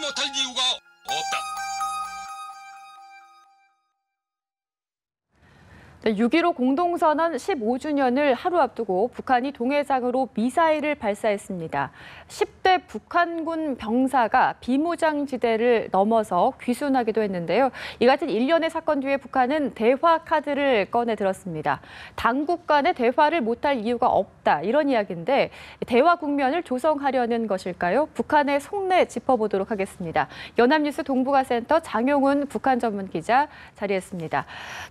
못할 이유가 없다. 6.15 공동선언 15주년을 하루 앞두고 북한이 동해상으로 미사일을 발사했습니다. 10대 북한군 병사가 비무장지대를 넘어서 귀순하기도 했는데요. 이 같은 일련의 사건 뒤에 북한은 대화 카드를 꺼내 들었습니다. 당국 간의 대화를 못할 이유가 없다, 이런 이야기인데 대화 국면을 조성하려는 것일까요? 북한의 속내 짚어보도록 하겠습니다. 연합뉴스 동북아센터 장용훈 북한 전문 기자 자리했습니다.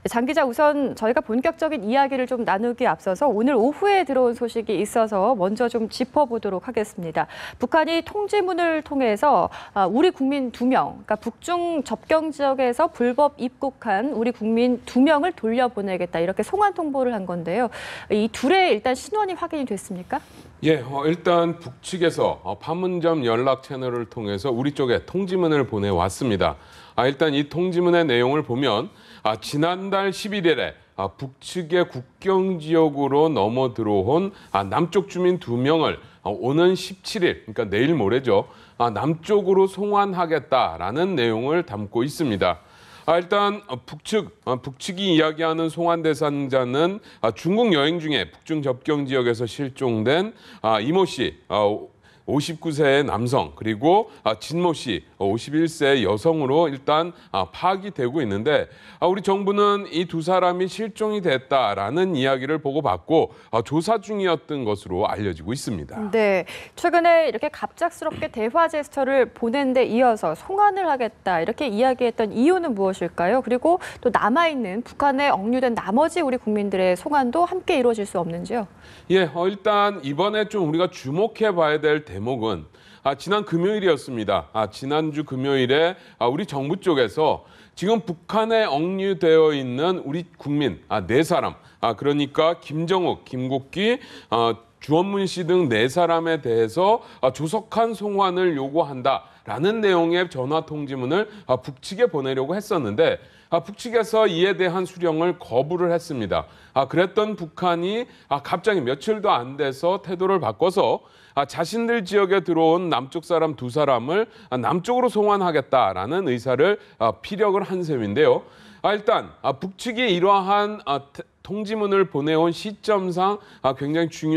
장 기자, 우선 저희가 본격적인 이야기를 좀 나누기 앞서서 오늘 오후에 들어온 소식이 있어서 먼저 좀 짚어보도록 하겠습니다. 북한이 통지문을 통해서 우리 국민 2명, 그러니까 북중 접경 지역에서 불법 입국한 우리 국민 2명을 돌려보내겠다, 이렇게 송환 통보를 한 건데요. 이 둘의 일단 신원이 확인이 됐습니까? 예, 일단 북측에서 판문점 연락 채널을 통해서 우리 쪽에 통지문을 보내왔습니다. 일단 이 통지문의 내용을 보면 지난달 11일에 북측의 국경 지역으로 넘어 들어온 남쪽 주민 2명을 오는 17일, 그러니까 내일 모레죠, 남쪽으로 송환하겠다라는 내용을 담고 있습니다. 일단 북측이 이야기하는 송환 대상자는 중국 여행 중에 북중 접경 지역에서 실종된 이모 씨, 59세의 남성, 그리고 진모 씨, 51세의 여성으로 일단 파악이 되고 있는데, 우리 정부는 이 두 사람이 실종이 됐다라는 이야기를 보고받고 조사 중이었던 것으로 알려지고 있습니다. 네, 최근에 이렇게 갑작스럽게 대화 제스처를 보낸 데 이어서 송환을 하겠다, 이렇게 이야기했던 이유는 무엇일까요? 그리고 또 남아있는 북한에 억류된 나머지 우리 국민들의 송환도 함께 이루어질 수 없는지요? 예, 일단 이번에 좀 우리가 주목해 봐야 될 대목은 지난 금요일이었습니다. 지난주 금요일에 우리 정부 쪽에서 지금 북한에 억류되어 있는 우리 국민 4사람, 그러니까 김정욱, 김국기, 주원문 씨 등 4사람에 대해서 조속한 송환을 요구한다라는 내용의 전화 통지문을 북측에 보내려고 했었는데, 북측에서 이에 대한 수령을 거부를 했습니다. 그랬던 북한이 갑자기 며칠도 안 돼서 태도를 바꿔서 자신들 지역에 들어온 남쪽 사람 2사람을 남쪽으로 송환하겠다라는 의사를 피력을 한 셈인데요. 일단 북측이 이러한 통지문을 보내온 시점상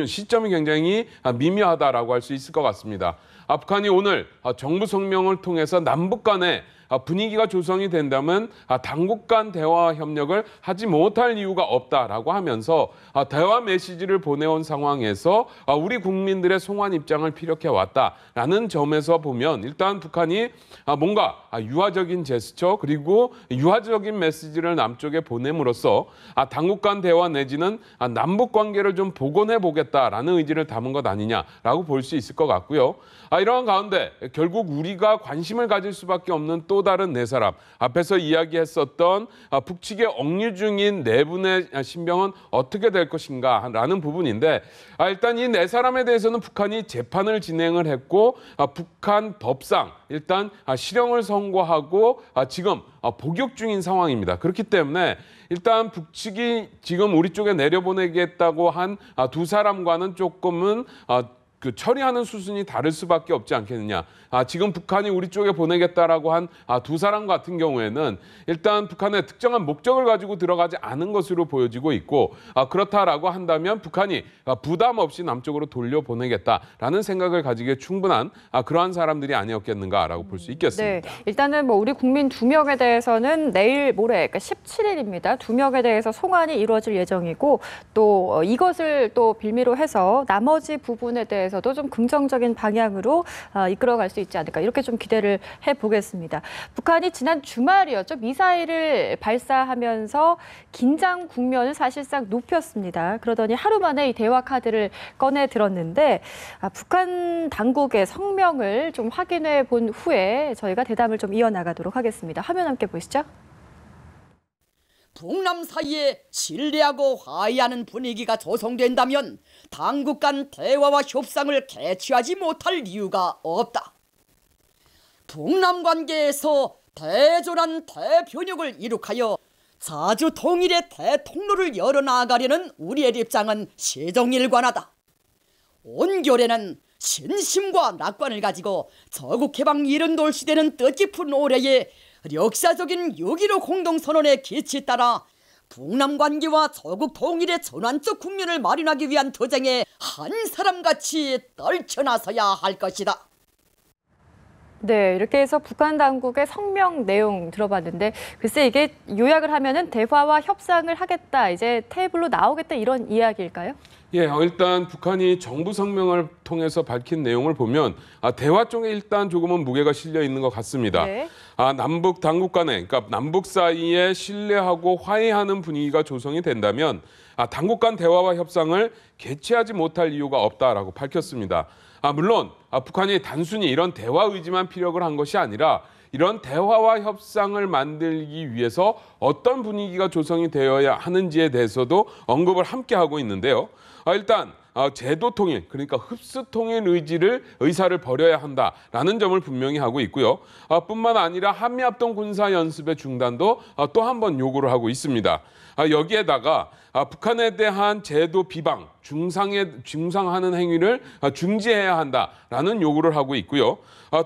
시점이 굉장히 미묘하다라고 할 수 있을 것 같습니다. 북한이 오늘 정부 성명을 통해서 남북 간에 분위기가 조성이 된다면 당국 간 대화 협력을 하지 못할 이유가 없다라고 하면서 대화 메시지를 보내온 상황에서 우리 국민들의 송환 입장을 피력해 왔다라는 점에서 보면 일단 북한이 뭔가 유화적인 제스처, 그리고 유화적인 메시지를 남쪽에 보냄으로써 당국 간 대화 내지는 남북 관계를 좀 복원해 보겠다라는 의지를 담은 것 아니냐라고 볼 수 있을 것 같고요. 이러한 가운데 결국 우리가 관심을 가질 수밖에 없는 또 다른 4사람, 앞에서 이야기했었던 북측에 억류 중인 4분의 신병은 어떻게 될 것인가라는 부분인데, 일단 이 4사람에 대해서는 북한이 재판을 진행을 했고 북한 법상 일단 실형을 선고하고 지금 복역 중인 상황입니다. 그렇기 때문에 일단 북측이 지금 우리 쪽에 내려보내겠다고 한 2사람과는 조금은 처리하는 수순이 다를 수밖에 없지 않겠느냐. 지금 북한이 우리 쪽에 보내겠다라고 한 2사람 같은 경우에는 일단 북한의 특정한 목적을 가지고 들어가지 않은 것으로 보여지고 있고, 그렇다라고 한다면 북한이 부담 없이 남쪽으로 돌려보내겠다라는 생각을 가지기에 충분한 그러한 사람들이 아니었겠는가라고 볼 수 있겠습니다. 네, 일단은 우리 국민 2명에 대해서는 내일 모레, 그러니까 17일입니다. 2명에 대해서 송환이 이루어질 예정이고, 또 이것을 또 빌미로 해서 나머지 부분에 대해서도 좀 긍정적인 방향으로 이끌어갈 수 있지 않을까, 이렇게 좀 기대를 해보겠습니다. 북한이 지난 주말이었죠. 미사일을 발사하면서 긴장 국면을 사실상 높였습니다. 그러더니 하루 만에 이 대화 카드를 꺼내 들었는데, 북한 당국의 성명을 좀 확인해 본 후에 저희가 대담을 좀 이어나가도록 하겠습니다. 화면 함께 보시죠. 북남 사이에 신뢰하고 화해하는 분위기가 조성된다면 당국 간 대화와 협상을 개최하지 못할 이유가 없다. 북남 관계에서 대조란 대변혁을 이룩하여 자주 통일의 대통로를 열어나가려는 우리의 입장은 시정일관하다. 온결에는 신심과 낙관을 가지고 저국 해방 이른돌 시대는 뜻깊은 올해에 역사적인 6.15 공동선언의 기치에 따라 북남 관계와 저국 통일의 전환적 국면을 마련하기 위한 투쟁에 한 사람같이 떨쳐나서야 할 것이다. 네, 이렇게 해서 북한 당국의 성명 내용 들어봤는데 글쎄 이게 요약을 하면은 대화와 협상을 하겠다, 이제 테이블로 나오겠다 이런 이야기일까요? 예, 일단 북한이 정부 성명을 통해서 밝힌 내용을 보면 대화 쪽에 일단 조금은 무게가 실려 있는 것 같습니다. 네. 남북 당국 간에, 그러니까 남북 사이에 신뢰하고 화해하는 분위기가 조성이 된다면 당국 간 대화와 협상을 개최하지 못할 이유가 없다라고 밝혔습니다. 물론 북한이 단순히 이런 대화 의지만 피력을 한 것이 아니라 이런 대화와 협상을 만들기 위해서 어떤 분위기가 조성이 되어야 하는지에 대해서도 언급을 함께 하고 있는데요. 일단 제도 통일, 그러니까 흡수 통일 의사를 버려야 한다라는 점을 분명히 하고 있고요. 뿐만 아니라 한미합동 군사 연습의 중단도 또 한 번 요구를 하고 있습니다. 여기에다가 북한에 대한 제도 비방, 중상하는 행위를 중지해야 한다라는 요구를 하고 있고요.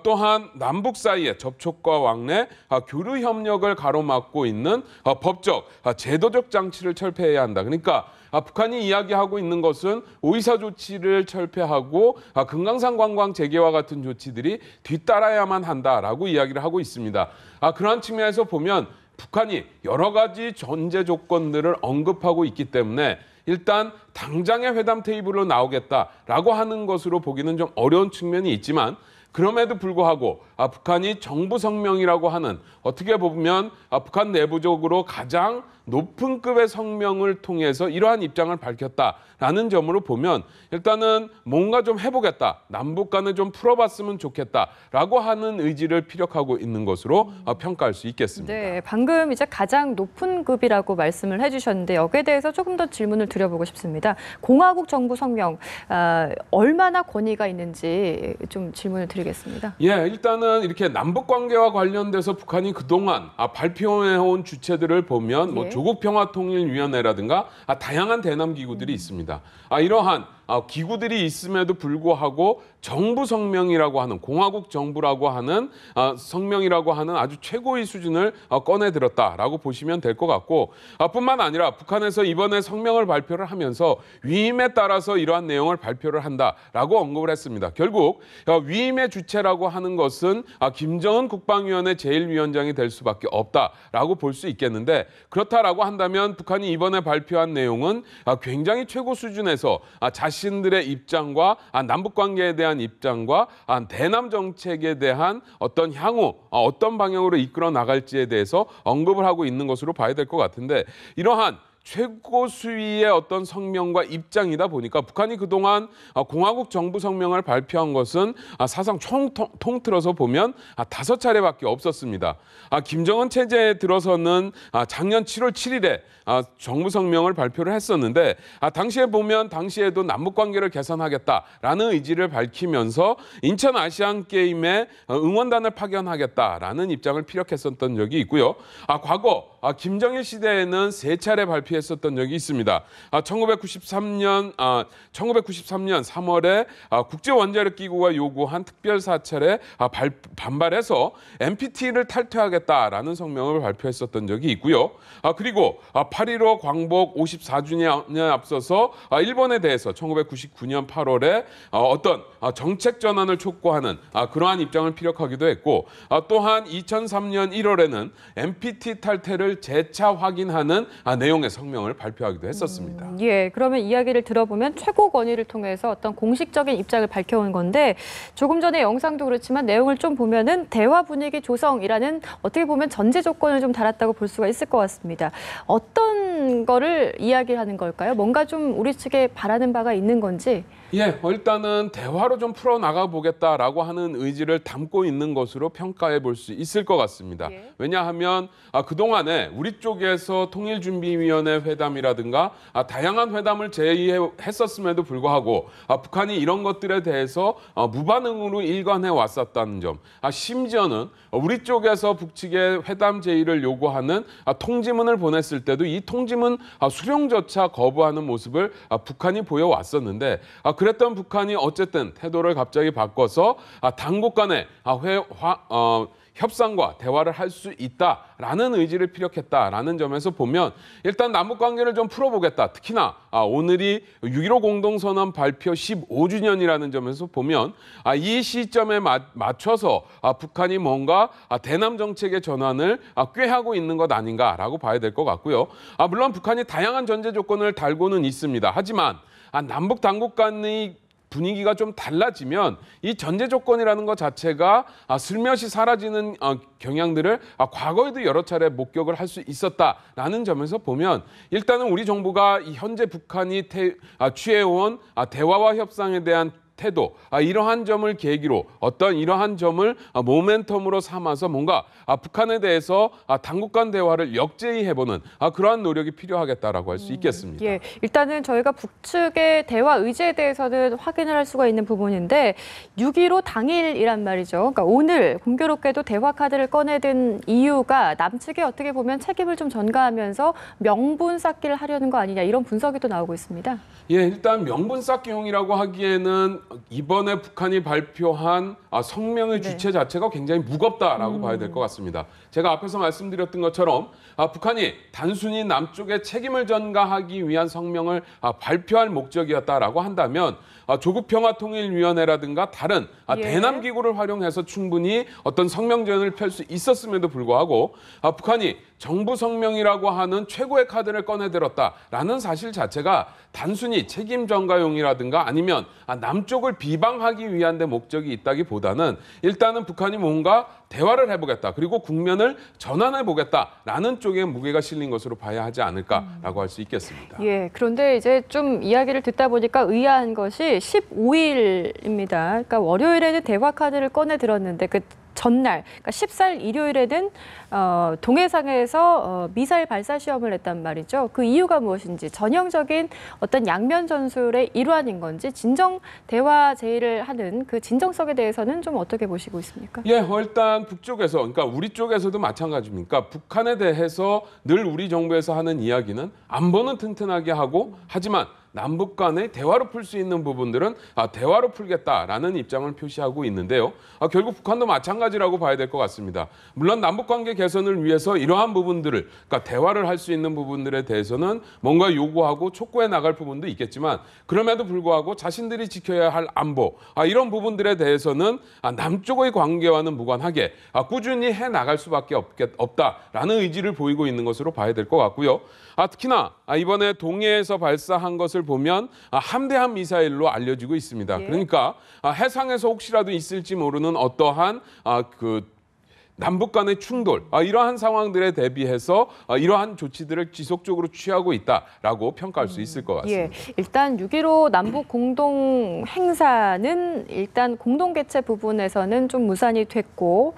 또한 남북 사이의 접촉과 왕래, 교류 협력을 가로막고 있는 법적, 제도적 장치를 철폐해야 한다. 그러니까 북한이 이야기하고 있는 것은 오이사 조치를 철폐하고 금강산 관광 재개와 같은 조치들이 뒤따라야만 한다라고 이야기를 하고 있습니다. 그러한 측면에서 보면 북한이 여러 가지 전제 조건들을 언급하고 있기 때문에 일단 당장의 회담 테이블로 나오겠다라고 하는 것으로 보기는 좀 어려운 측면이 있지만 그럼에도 불구하고 북한이 정부 성명이라고 하는, 어떻게 보면 북한 내부적으로 가장 높은 급의 성명을 통해서 이러한 입장을 밝혔다라는 점으로 보면 일단은 뭔가 좀 해보겠다, 남북 간에 좀 풀어봤으면 좋겠다라고 하는 의지를 피력하고 있는 것으로 평가할 수 있겠습니다. 네, 방금 이제 가장 높은 급이라고 말씀을 해주셨는데 여기에 대해서 조금 더 질문을 드려보고 싶습니다. 공화국 정부 성명 얼마나 권위가 있는지 좀 질문을 드리겠습니다. 예, 일단은 이렇게 남북 관계와 관련돼서 북한이 그동안 발표해온 주체들을 보면 뭐 예. 조국평화통일위원회라든가 다양한 대남 기구들이 있습니다. 이러한 기구들이 있음에도 불구하고 정부 성명이라고 하는, 공화국 정부라고 하는 성명이라고 하는 아주 최고의 수준을 꺼내들었다라고 보시면 될 것 같고, 뿐만 아니라 북한에서 이번에 성명을 발표를 하면서 위임에 따라서 이러한 내용을 발표를 한다라고 언급을 했습니다. 결국 위임의 주체라고 하는 것은 김정은 국방위원회 제1위원장이 될 수밖에 없다라고 볼 수 있겠는데, 그렇다라고 한다면 북한이 이번에 발표한 내용은 굉장히 최고 수준에서 자신들의 입장과 남북 관계에 대한 입장과 대남 정책에 대한 어떤 향후 어떤 방향으로 이끌어 나갈지에 대해서 언급을 하고 있는 것으로 봐야 될 것 같은데, 이러한 최고 수위의 어떤 성명과 입장이다 보니까 북한이 그동안 공화국 정부 성명을 발표한 것은 사상 통틀어서 보면 5차례밖에 없었습니다. 김정은 체제에 들어서는 작년 7월 7일에 정부 성명을 발표를 했었는데, 당시에도 남북 관계를 개선하겠다라는 의지를 밝히면서 인천 아시안 게임에 응원단을 파견하겠다라는 입장을 피력했었던 적이 있고요. 과거 김정일 시대에는 3차례 발표했었던 적이 있습니다. 1993년 3월에 국제원자력기구가 요구한 특별 사찰에 반발해서 NPT를 탈퇴하겠다라는 성명을 발표했었던 적이 있고요. 그리고 8.15 광복 54주년에 앞서서 일본에 대해서 1999년 8월에 어떤 정책 전환을 촉구하는 그러한 입장을 피력하기도 했고, 또한 2003년 1월에는 NPT 탈퇴를 재차 확인하는 내용의 성명을 발표하기도 했었습니다. 예, 그러면 이야기를 들어보면 최고 권위를 통해서 어떤 공식적인 입장을 밝혀온 건데, 조금 전에 영상도 그렇지만 내용을 좀 보면은 대화 분위기 조성이라는 어떻게 보면 전제 조건을 좀 달았다고 볼 수가 있을 것 같습니다. 어떤 거를 이야기하는 걸까요? 뭔가 좀 우리 측에 바라는 바가 있는 건지. 예, 일단은 대화로 좀 풀어나가 보겠다라고 하는 의지를 담고 있는 것으로 평가해 볼 수 있을 것 같습니다. 예. 왜냐하면 그동안에 우리 쪽에서 통일준비위원회 회담이라든가 다양한 회담을 제의했었음에도 불구하고 북한이 이런 것들에 대해서 무반응으로 일관해 왔었다는 점, 심지어는 우리 쪽에서 북측에 회담 제의를 요구하는 통지문을 보냈을 때도 이 통지문 최소는 수령조차 거부하는 모습을 북한이 보여왔었는데 그랬던 북한이 어쨌든 태도를 갑자기 바꿔서 당국 간의 협상과 대화를 할 수 있다라는 의지를 피력했다라는 점에서 보면 일단 남북 관계를 좀 풀어보겠다. 특히나 오늘이 6.15 공동선언 발표 15주년이라는 점에서 보면 이 시점에 맞춰서 북한이 뭔가 대남 정책의 전환을 꾀하고 있는 것 아닌가라고 봐야 될 것 같고요. 물론 북한이 다양한 전제 조건을 달고는 있습니다. 하지만 남북 당국 간의 분위기가 좀 달라지면 이 전제 조건이라는 것 자체가 슬며시 사라지는 경향들을 과거에도 여러 차례 목격을 할 수 있었다라는 점에서 보면 일단은 우리 정부가 이 현재 북한이 취해온 대화와 협상에 대한 태도, 이러한 점을 계기로 어떤 이러한 점을 모멘텀으로 삼아서 뭔가 북한에 대해서 당국 간 대화를 역제히 해보는 그러한 노력이 필요하겠다라고 할 수 있겠습니다. 예, 일단은 저희가 북측의 대화 의지에 대해서는 확인을 할 수가 있는 부분인데 6.15 당일이란 말이죠. 그러니까 오늘 공교롭게도 대화 카드를 꺼내든 이유가 남측에 어떻게 보면 책임을 좀 전가하면서 명분 쌓기를 하려는 거 아니냐 이런 분석이 또 나오고 있습니다. 예, 일단 명분 쌓기용이라고 하기에는 이번에 북한이 발표한 성명의 주체 자체가 굉장히 무겁다라고 봐야 될 것 같습니다. 제가 앞에서 말씀드렸던 것처럼 북한이 단순히 남쪽에 책임을 전가하기 위한 성명을 발표할 목적이었다라고 한다면 조국평화통일위원회라든가 다른 대남 기구를 활용해서 충분히 어떤 성명전을 펼 수 있었음에도 불구하고 북한이 정부 성명이라고 하는 최고의 카드를 꺼내들었다라는 사실 자체가 단순히 책임 전가용이라든가 아니면 남쪽을 비방하기 위한 데 목적이 있다기보다는 일단은 북한이 뭔가 대화를 해보겠다. 그리고 국면을 전환해보겠다라는 쪽에 무게가 실린 것으로 봐야 하지 않을까라고 할 수 있겠습니다. 예, 그런데 이제 좀 이야기를 듣다 보니까 의아한 것이 15일입니다. 그러니까 월요일에는 대화 카드를 꺼내 들었는데 그 전날, 그러니까 14일 일요일에는 동해상에서 미사일 발사 시험을 했단 말이죠. 그 이유가 무엇인지 전형적인 어떤 양면 전술의 일환인 건지 진정 대화 제의를 하는 그 진정성에 대해서는 좀 어떻게 보시고 있습니까? 예, 일단 북쪽에서, 그러니까 우리 쪽에서도 마찬가지입니까? 북한에 대해서 늘 우리 정부에서 하는 이야기는 안보는 튼튼하게 하고 하지만 남북 간의 대화로 풀 수 있는 부분들은 대화로 풀겠다라는 입장을 표시하고 있는데요. 결국 북한도 마찬가지라고 봐야 될 것 같습니다. 물론 남북 관계 개선을 위해서 이러한 부분들을, 그러니까 대화를 할 수 있는 부분들에 대해서는 뭔가 요구하고 촉구해 나갈 부분도 있겠지만 그럼에도 불구하고 자신들이 지켜야 할 안보, 이런 부분들에 대해서는 남쪽의 관계와는 무관하게 꾸준히 해 나갈 수밖에 없다라는 의지를 보이고 있는 것으로 봐야 될 것 같고요. 특히나 이번에 동해에서 발사한 것을 보면 함대함 미사일로 알려지고 있습니다. 예. 그러니까 해상에서 혹시라도 있을지 모르는 어떠한 남북 간의 충돌, 이러한 상황들에 대비해서 이러한 조치들을 지속적으로 취하고 있다라고 평가할 수 있을 것 같습니다. 예, 일단 6.15 남북 공동 행사는 일단 공동 개최 부분에서는 좀 무산이 됐고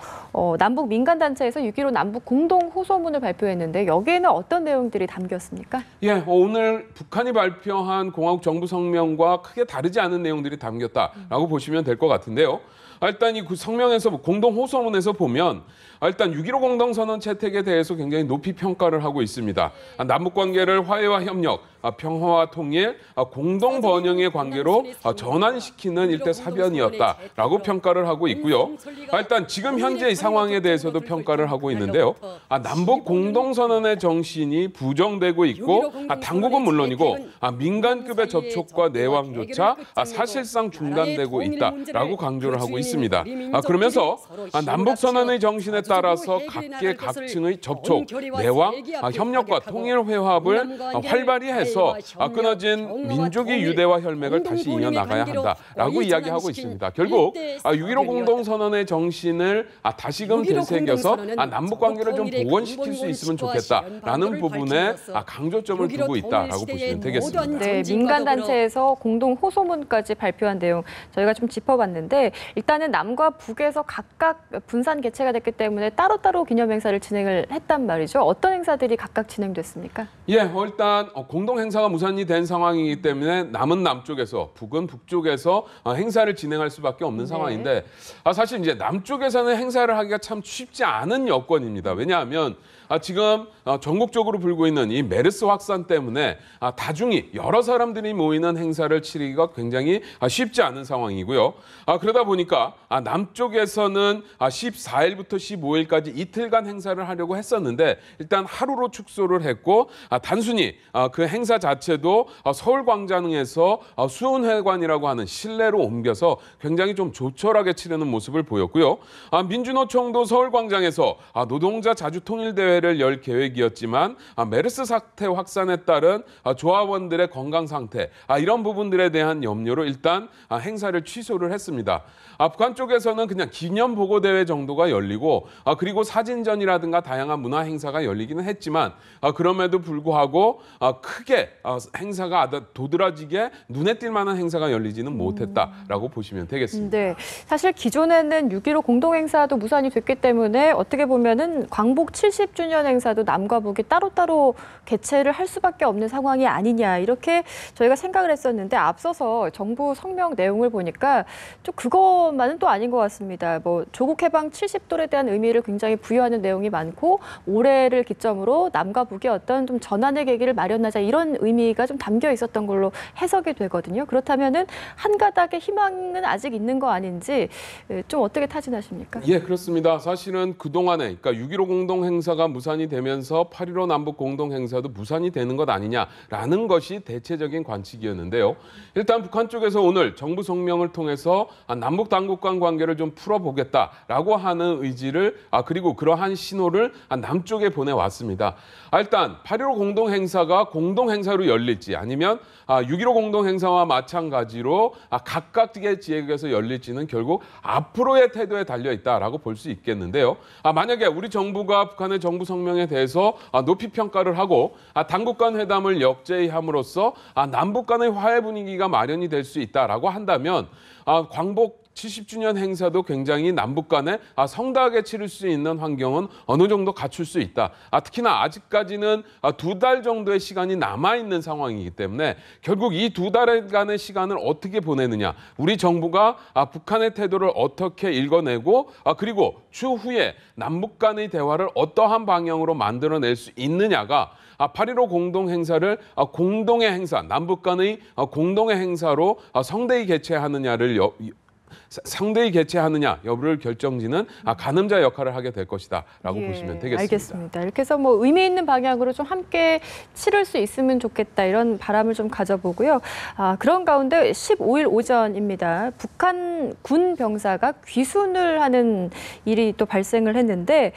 남북 민간단체에서 6.15 남북 공동 호소문을 발표했는데 여기에는 어떤 내용들이 담겼습니까? 예, 오늘 북한이 발표한 공화국 정부 성명과 크게 다르지 않은 내용들이 담겼다라고 보시면 될 것 같은데요. 일단 이 성명에서 공동 호소문에서 보면 일단 6.15 공동선언 채택에 대해서 굉장히 높이 평가를 하고 있습니다. 남북 관계를 화해와 협력, 평화와 통일, 공동 번영의 관계로 전환시키는 일대 사변이었다라고 평가를 하고 있고요. 일단 지금 현재 이 상황에 대해서도 평가를 하고 있는데요. 남북 공동선언의 정신이 부정되고 있고 당국은 물론이고 민간급의 접촉과 내왕조차 사실상 중단되고 있다라고 강조를 하고 있습니다. 그러면서 남북선언의 정신에 따라서 각계 각층의 접촉, 내왕, 협력과 통일 회합을 활발히 해서 끊어진 민족의 유대와 혈맥을 다시 이어나가야 한다라고 이야기하고 있습니다. 결국 6.15 공동선언의 정신을 다시금 되새겨서 남북 관계를 좀 복원시킬 수 있으면 좋겠다라는 부분에 강조점을 두고 있다라고 보시면 되겠습니다. 네, 민간단체에서 공동 호소문까지 발표한 내용 저희가 좀 짚어봤는데 일단 일단은 남과 북에서 각각 분산 개최가 됐기 때문에 따로따로 기념행사를 진행을 했단 말이죠. 어떤 행사들이 각각 진행됐습니까? 예, 일단 공동 행사가 무산이 된 상황이기 때문에 남은 남쪽에서, 북은 북쪽에서 행사를 진행할 수밖에 없는 상황인데 사실 이제 남쪽에서는 행사를 하기가 참 쉽지 않은 여건입니다. 왜냐하면 지금 전국적으로 불고 있는 이 메르스 확산 때문에 다중이 여러 사람들이 모이는 행사를 치르기가 굉장히 쉽지 않은 상황이고요. 그러다 보니까 남쪽에서는 14일부터 15일까지 이틀간 행사를 하려고 했었는데 일단 하루로 축소를 했고 단순히 그 행사 자체도 서울광장에서 수원회관이라고 하는 실내로 옮겨서 굉장히 좀 조촐하게 치르는 모습을 보였고요. 민주노총도 서울광장에서 노동자 자주통일대회를 열 계획이었지만 메르스 사태 확산에 따른 조합원들의 건강 상태 이런 부분들에 대한 염려로 일단 행사를 취소를 했습니다. 북한 쪽에서는 그냥 기념 보고 대회 정도가 열리고 그리고 사진전이라든가 다양한 문화 행사가 열리기는 했지만 그럼에도 불구하고 크게 행사가 도드라지게 눈에 띌 만한 행사가 열리지는 못했다라고 보시면 되겠습니다. 네, 사실 기존에는 6.15 공동행사도 무산이 됐기 때문에 어떻게 보면은 광복 70주년 행사도 남과 북이 따로따로 개최를 할 수밖에 없는 상황이 아니냐 이렇게 저희가 생각을 했었는데 앞서서 정부 성명 내용을 보니까 좀 그것만은 또 아닌 것 같습니다. 뭐 조국 해방 70돌에 대한 의미를 굉장히 부여하는 내용이 많고 올해를 기점으로 남과 북의 어떤 좀 전환의 계기를 마련하자 이런 의미가 좀 담겨 있었던 걸로 해석이 되거든요. 그렇다면은 한 가닥의 희망은 아직 있는 거 아닌지 좀 어떻게 타진하십니까? 예, 그렇습니다. 사실은 그동안에 그러니까 6.15 공동행사가 무산이 되면서 8.15 남북 공동행사도 무산이 되는 것 아니냐라는 것이 대체적인 관측이었는데요. 일단 북한 쪽에서 오늘 정부 성명을 통해서 남북 당국 간 관계를 좀 풀어보겠다라고 하는 의지를 그리고 그러한 신호를 남쪽에 보내왔습니다. 일단 8.15 공동행사가 공동행사로 열릴지 아니면 6.15 공동행사와 마찬가지로 각각의 지역에서 열릴지는 결국 앞으로의 태도에 달려있다라고 볼 수 있겠는데요. 만약에 우리 정부가 북한의 정부 성명에 대해서 높이 평가를 하고 당국 간 회담을 역제의 함으로써 남북 간의 화해 분위기가 마련이 될 수 있다라고 한다면 광복 70주년 행사도 굉장히 남북 간에 성대하게 치를 수 있는 환경은 어느 정도 갖출 수 있다. 특히나 아직까지는 2달 정도의 시간이 남아있는 상황이기 때문에 결국 이 2달간의 시간을 어떻게 보내느냐. 우리 정부가 북한의 태도를 어떻게 읽어내고 그리고 추후에 남북 간의 대화를 어떠한 방향으로 만들어낼 수 있느냐가 8.15 공동행사를 공동의 행사, 남북 간의 공동의 행사로 성대히 개최하느냐를 상대히 개최하느냐 여부를 결정짓는 가늠자 역할을 하게 될 것이다라고 보시면 되겠습니다. 알겠습니다. 이렇게 해서 뭐 의미 있는 방향으로 좀 함께 치를 수 있으면 좋겠다 이런 바람을 좀 가져보고요. 그런 가운데 15일 오전입니다. 북한 군 병사가 귀순을 하는 일이 또 발생을 했는데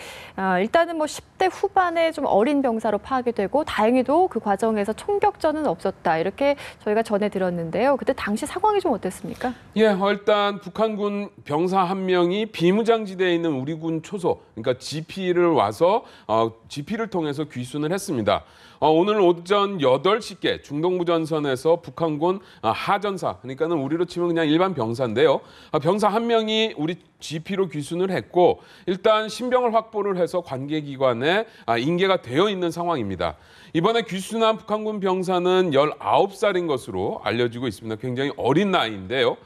일단은 뭐 10대 후반의 좀 어린 병사로 파악이 되고 다행히도 그 과정에서 총격전은 없었다 이렇게 저희가 전해 들었는데요. 그때 당시 상황이 좀 어땠습니까? 예, 일단 북한군 병사 한 명이 비무장지대에 있는 우리 군 초소, 그러니까 GP를 와서 GP를 통해서 귀순을 했습니다. 오늘 오전 8시께 중동부전선에서 북한군 하전사, 그러니까는 우리로 치면 그냥 일반 병사인데요. 병사 한 명이 우리 GP로 귀순을 했고 일단 신병을 확보를 해서 관계기관에 인계가 되어 있는 상황입니다. 이번에 귀순한 북한군 병사는 19살인 것으로 알려지고 있습니다. 굉장히 어린 나이인데요.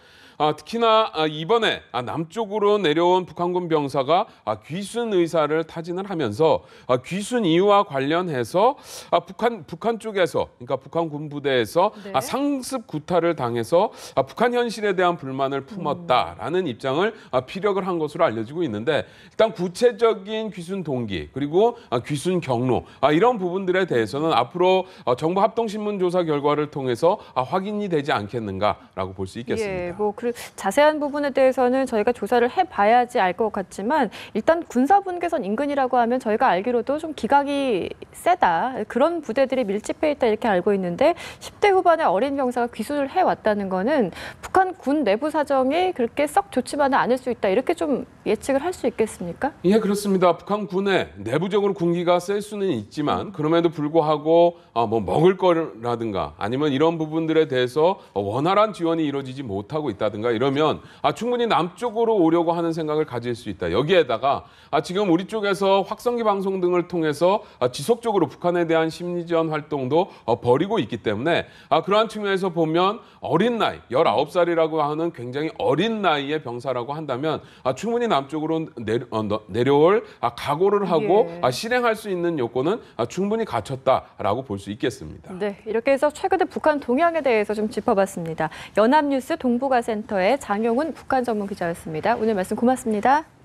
특히나 이번에 남쪽으로 내려온 북한군 병사가 귀순 의사를 타진을 하면서 귀순 이유와 관련해서 북한 쪽에서 그러니까 북한 군부대에서 상습 구타를 당해서 북한 현실에 대한 불만을 품었다라는 입장을 피력을 한 것으로 알려지고 있는데 일단 구체적인 귀순 동기 그리고 귀순 경로 이런 부분들에 대해서는 앞으로 정부 합동신문 조사 결과를 통해서 확인이 되지 않겠는가라고 볼 수 있겠습니다. 예, 자세한 부분에 대해서는 저희가 조사를 해봐야지 알 것 같지만 일단 군사분계선 인근이라고 하면 저희가 알기로도 좀 기강이 세다. 그런 부대들이 밀집해 있다 이렇게 알고 있는데 10대 후반의 어린 병사가 귀순을 해왔다는 거는 북한 군 내부 사정이 그렇게 썩 좋지만은 않을 수 있다. 이렇게 좀 예측을 할 수 있겠습니까? 예, 그렇습니다. 북한 군에 내부적으로 군기가 셀 수는 있지만 그럼에도 불구하고 먹을 거라든가 아니면 이런 부분들에 대해서 원활한 지원이 이루어지지 못하고 있다든가 한다든가 이러면 충분히 남쪽으로 오려고 하는 생각을 가질 수 있다. 여기에다가 지금 우리 쪽에서 확성기 방송 등을 통해서 지속적으로 북한에 대한 심리전 활동도 벌이고 있기 때문에 그러한 측면에서 보면 어린 나이, 19살이라고 하는 굉장히 어린 나이의 병사라고 한다면 충분히 남쪽으로 내려올 각오를 하고 예. 실행할 수 있는 요건은 충분히 갖췄다라고 볼 수 있겠습니다. 네, 이렇게 해서 최근의 북한 동향에 대해서 좀 짚어봤습니다. 연합뉴스 동북아센터의 장용훈 북한 전문 기자였습니다. 오늘 말씀 고맙습니다.